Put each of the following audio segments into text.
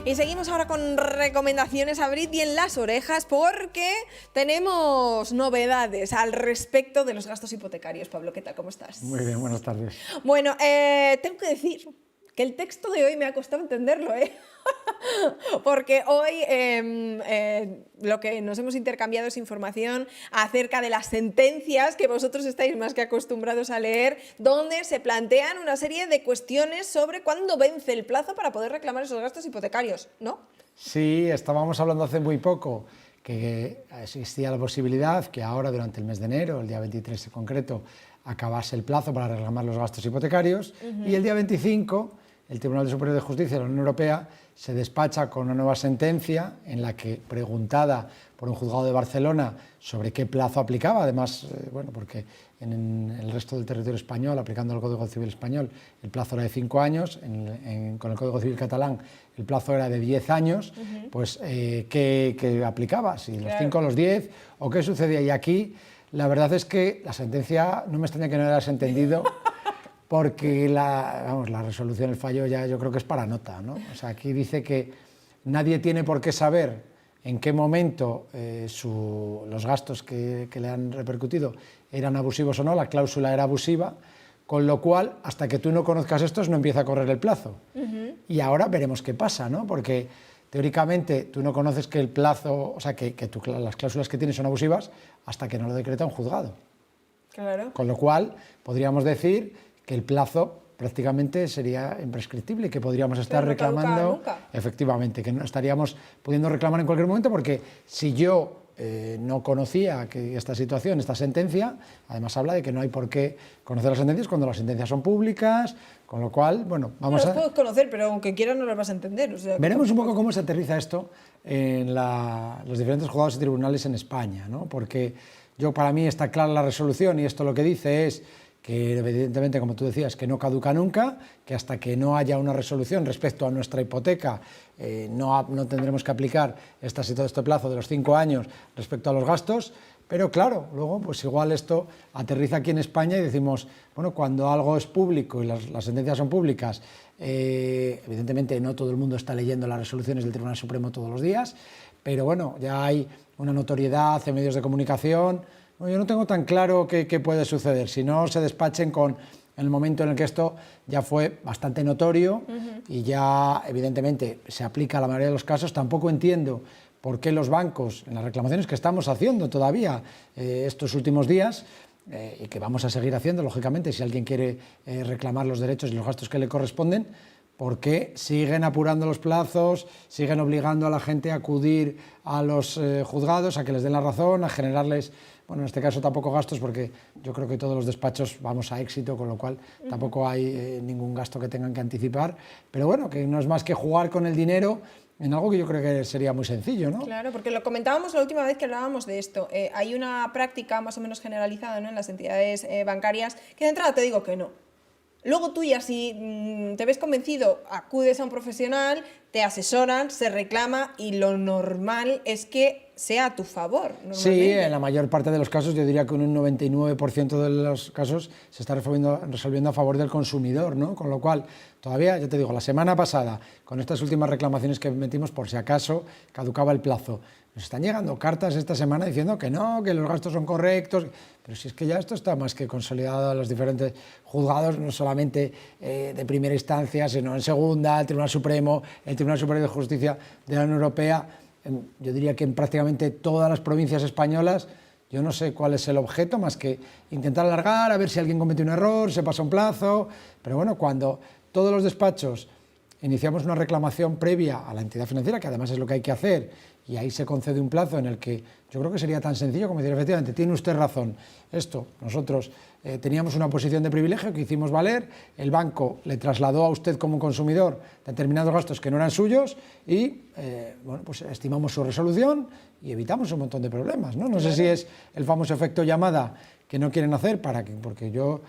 Y seguimos ahora con recomendaciones, abrid bien las orejas porque tenemos novedades al respecto de los gastos hipotecarios. Pablo, ¿qué tal? ¿Cómo estás? Muy bien, buenas tardes. Bueno, tengo que decir que el texto de hoy me ha costado entenderlo, porque hoy lo que nos hemos intercambiado es información acerca de las sentencias que vosotros estáis más que acostumbrados a leer, donde se plantean una serie de cuestiones sobre cuándo vence el plazo para poder reclamar esos gastos hipotecarios, ¿no? Sí, estábamos hablando hace muy poco que existía la posibilidad que ahora, durante el mes de enero, el día 23 en concreto, acabase el plazo para reclamar los gastos hipotecarios, y el día 25 el Tribunal Superior de Justicia de la Unión Europea se despacha con una nueva sentencia en la que, preguntada por un juzgado de Barcelona sobre qué plazo aplicaba, además, bueno, porque en el resto del territorio español, aplicando el Código Civil español, el plazo era de 5 años, con el Código Civil catalán el plazo era de 10 años, pues ¿qué aplicaba? Si los 5 o los 10, o qué sucedía. Y aquí la verdad es que la sentencia no me extraña que no la hayas entendido, porque la resolución, el fallo ya yo creo que es para nota, ¿no? O sea, aquí dice que nadie tiene por qué saber en qué momento los gastos que le han repercutido eran abusivos o no, la cláusula era abusiva, con lo cual, hasta que tú no conozcas estos, no empieza a correr el plazo. Y ahora veremos qué pasa, ¿no? Porque teóricamente tú no conoces que el plazo, o sea, que las cláusulas que tienes son abusivas hasta que no lo decreta un juzgado. Claro. Con lo cual, podríamos decir que el plazo prácticamente sería imprescriptible y que podríamos estar reclamando, efectivamente, que no estaríamos pudiendo reclamar en cualquier momento, porque si yo no conocía esta situación, esta sentencia, además habla de que no hay por qué conocer las sentencias cuando las sentencias son públicas, con lo cual, bueno, vamos a... Las puedo conocer, pero aunque quieras no las vas a entender. O sea, veremos un poco cómo se aterriza esto en los diferentes juzgados y tribunales en España, ¿no? Porque para mí está clara la resolución y esto lo que dice es que evidentemente, como tú decías, que no caduca nunca, que hasta que no haya una resolución respecto a nuestra hipoteca no tendremos que aplicar este plazo de los 5 años respecto a los gastos, pero claro, luego pues igual esto aterriza aquí en España y decimos, bueno, cuando algo es público y las sentencias son públicas, evidentemente no todo el mundo está leyendo las resoluciones del Tribunal Supremo todos los días, pero bueno, ya hay una notoriedad en medios de comunicación. Bueno, yo no tengo tan claro qué puede suceder, si no se despachen en el momento en el que esto ya fue bastante notorio y ya evidentemente se aplica a la mayoría de los casos. Tampoco entiendo por qué los bancos, en las reclamaciones que estamos haciendo todavía estos últimos días, y que vamos a seguir haciendo, lógicamente, si alguien quiere reclamar los derechos y los gastos que le corresponden, ¿por qué siguen apurando los plazos, siguen obligando a la gente a acudir a los juzgados, a que les den la razón, a generarles, bueno, en este caso tampoco gastos, porque yo creo que todos los despachos vamos a éxito, con lo cual tampoco hay ningún gasto que tengan que anticipar, pero bueno, que no es más que jugar con el dinero en algo que yo creo que sería muy sencillo, ¿no? Claro, porque lo comentábamos la última vez que hablábamos de esto. Hay una práctica más o menos generalizada, ¿no?, en las entidades bancarias, que de entrada te digo que no. Luego tú ya, si te ves convencido, acudes a un profesional, te asesoran, se reclama y lo normal es que sea a tu favor. Sí, en la mayor parte de los casos, yo diría que un 99% de los casos se está resolviendo a favor del consumidor, ¿no? Con lo cual, todavía, ya te digo, la semana pasada, con estas últimas reclamaciones que metimos, por si acaso caducaba el plazo, nos están llegando cartas esta semana diciendo que no, que los gastos son correctos, pero si es que ya esto está más que consolidado en los diferentes juzgados, no solamente de primera instancia, sino en segunda, el Tribunal Supremo, el Tribunal Superior de Justicia de la Unión Europea. Yo diría que en prácticamente todas las provincias españolas, yo no sé cuál es el objeto, más que intentar alargar, a ver si alguien comete un error, se pasa un plazo, pero bueno, cuando todos los despachos iniciamos una reclamación previa a la entidad financiera, que además es lo que hay que hacer, y ahí se concede un plazo en el que yo creo que sería tan sencillo como decir, efectivamente, tiene usted razón, nosotros teníamos una posición de privilegio que hicimos valer, el banco le trasladó a usted como consumidor determinados gastos que no eran suyos y bueno, pues estimamos su resolución y evitamos un montón de problemas, ¿no? No sé si es el famoso efecto llamada que no quieren hacer, porque yo,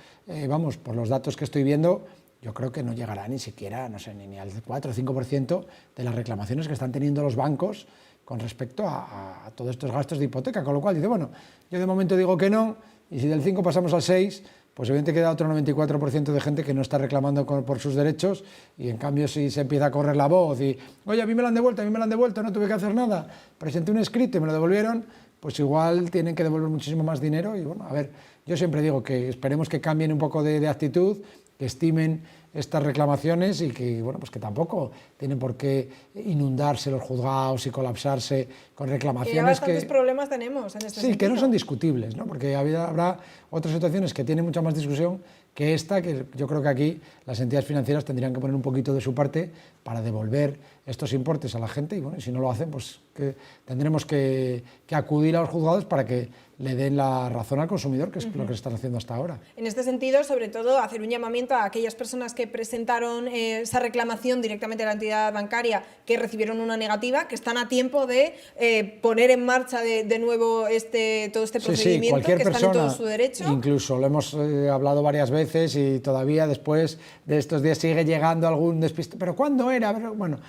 vamos, por los datos que estoy viendo, yo creo que no llegará ni siquiera, no sé, ni al 4 o 5% de las reclamaciones que están teniendo los bancos con respecto a todos estos gastos de hipoteca, con lo cual dice, bueno, yo de momento digo que no, y si del 5 pasamos al 6, pues evidentemente queda otro 94% de gente que no está reclamando por sus derechos, y en cambio si se empieza a correr la voz y, oye, a mí me lo han devuelto, no tuve que hacer nada, presenté un escrito y me lo devolvieron, pues igual tienen que devolver muchísimo más dinero. Y bueno, a ver, yo siempre digo que esperemos que cambien un poco de actitud, que estimen estas reclamaciones y que, bueno, pues que tampoco tienen por qué inundarse los juzgados y colapsarse con reclamaciones. Que ya bastantes problemas tenemos en este sentido. Que no son discutibles, ¿no? Porque habrá otras situaciones que tienen mucha más discusión que esta, que yo creo que aquí las entidades financieras tendrían que poner un poquito de su parte para devolver estos importes a la gente, y bueno, y si no lo hacen, pues que tendremos que acudir a los juzgados para que le den la razón al consumidor, que es lo que se están haciendo hasta ahora. En este sentido, sobre todo, hacer un llamamiento a aquellas personas que presentaron esa reclamación directamente a la entidad bancaria, que recibieron una negativa, que están a tiempo de poner en marcha de nuevo todo este procedimiento, que están en todo su derecho. Incluso lo hemos hablado varias veces y todavía después de estos días sigue llegando algún despiste. ¿Pero cuándo era? Bueno,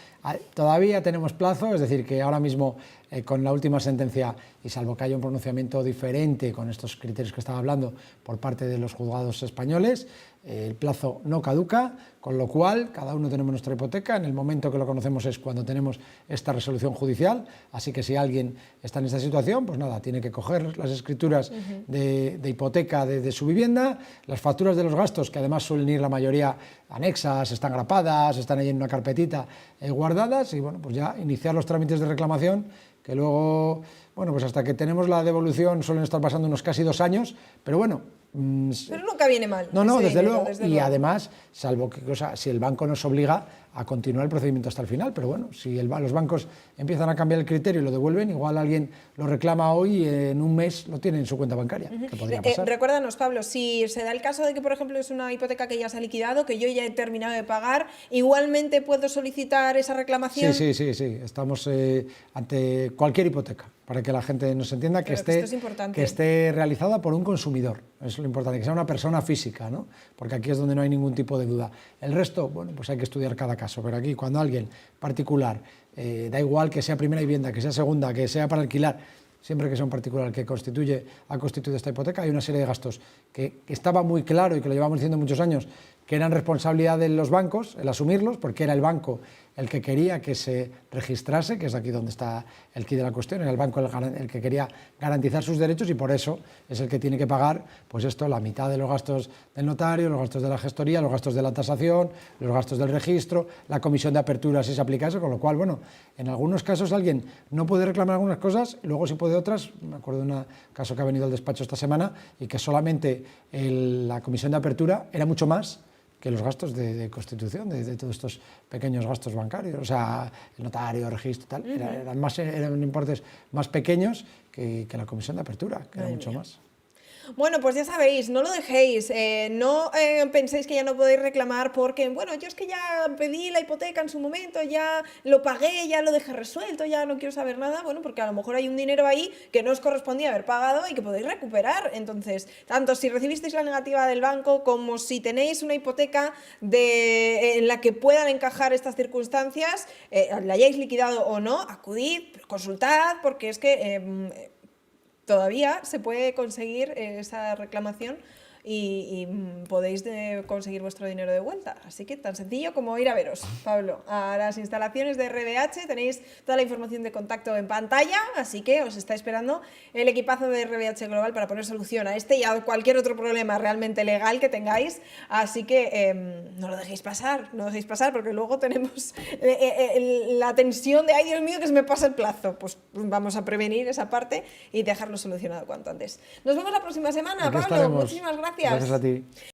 todavía tenemos plazo, es decir, que ahora mismo con la última sentencia, y salvo que haya un pronunciamiento diferente con estos criterios que estaba hablando por parte de los juzgados españoles, el plazo no caduca, con lo cual cada uno tenemos nuestra hipoteca. En el momento que lo conocemos es cuando tenemos esta resolución judicial, así que si alguien está en esta situación, pues nada, tiene que coger las escrituras de hipoteca de su vivienda, las facturas de los gastos, que además suelen ir la mayoría anexas, están grapadas, están ahí en una carpetita guardadas, y bueno, pues ya iniciar los trámites de reclamación, que luego, bueno, pues hasta que tenemos la devolución suelen estar pasando unos casi 2 años, pero bueno. Pero nunca viene mal. No, desde luego. Además, salvo que si el banco nos obliga a continuar el procedimiento hasta el final, pero bueno, si los bancos empiezan a cambiar el criterio y lo devuelven, igual alguien lo reclama hoy y en un mes lo tiene en su cuenta bancaria. ¿Qué podría pasar? Recuérdanos, Pablo, si se da el caso de que, por ejemplo, es una hipoteca que ya se ha liquidado, que yo ya he terminado de pagar, igualmente puedo solicitar esa reclamación. Sí. Estamos ante cualquier hipoteca, para que la gente nos entienda, que esté realizada por un consumidor. Es lo importante, que sea una persona física, ¿no? Porque aquí es donde no hay ningún tipo de duda. El resto, bueno, pues hay que estudiar cada caso, pero aquí cuando alguien particular, da igual que sea primera vivienda, que sea segunda, que sea para alquilar, siempre que sea un particular que ha constituido esta hipoteca, hay una serie de gastos que estaba muy claro y que lo llevamos diciendo muchos años, que eran responsabilidad de los bancos el asumirlos, porque era el banco el que quería que se registrase, que es aquí donde está el quid de la cuestión, era el banco el que quería garantizar sus derechos, y por eso es el que tiene que pagar, pues esto, la mitad de los gastos del notario, los gastos de la gestoría, los gastos de la tasación, los gastos del registro, la comisión de apertura si se aplica eso, con lo cual, bueno, en algunos casos alguien no puede reclamar algunas cosas, luego sí puede otras. Me acuerdo de un caso que ha venido al despacho esta semana y que solamente la comisión de apertura era mucho más que los gastos de constitución, de todos estos pequeños gastos bancarios, o sea, el notario, registro, tal, eran importes más pequeños que la comisión de apertura, que era mucho más. Bueno, pues ya sabéis, no lo dejéis, no penséis que ya no podéis reclamar porque, bueno, yo es que ya pedí la hipoteca en su momento, ya lo pagué, ya lo dejé resuelto, ya no quiero saber nada, bueno, porque a lo mejor hay un dinero ahí que no os correspondía haber pagado y que podéis recuperar. Entonces, tanto si recibisteis la negativa del banco como si tenéis una hipoteca en la que puedan encajar estas circunstancias, la hayáis liquidado o no, acudid, consultad, porque es que todavía se puede conseguir esa reclamación y podéis conseguir vuestro dinero de vuelta. Así que tan sencillo como ir a veros, Pablo, a las instalaciones de RBH. Tenéis toda la información de contacto en pantalla, así que os está esperando el equipazo de RBH Global para poner solución a este y a cualquier otro problema realmente legal que tengáis. Así que no lo dejéis pasar, porque luego tenemos la tensión de, ay Dios mío, que se me pasa el plazo. Pues vamos a prevenir esa parte y dejarlo solucionado cuanto antes. Nos vemos la próxima semana, Aquí Pablo. estaremos. Muchísimas gracias. Gracias a ti.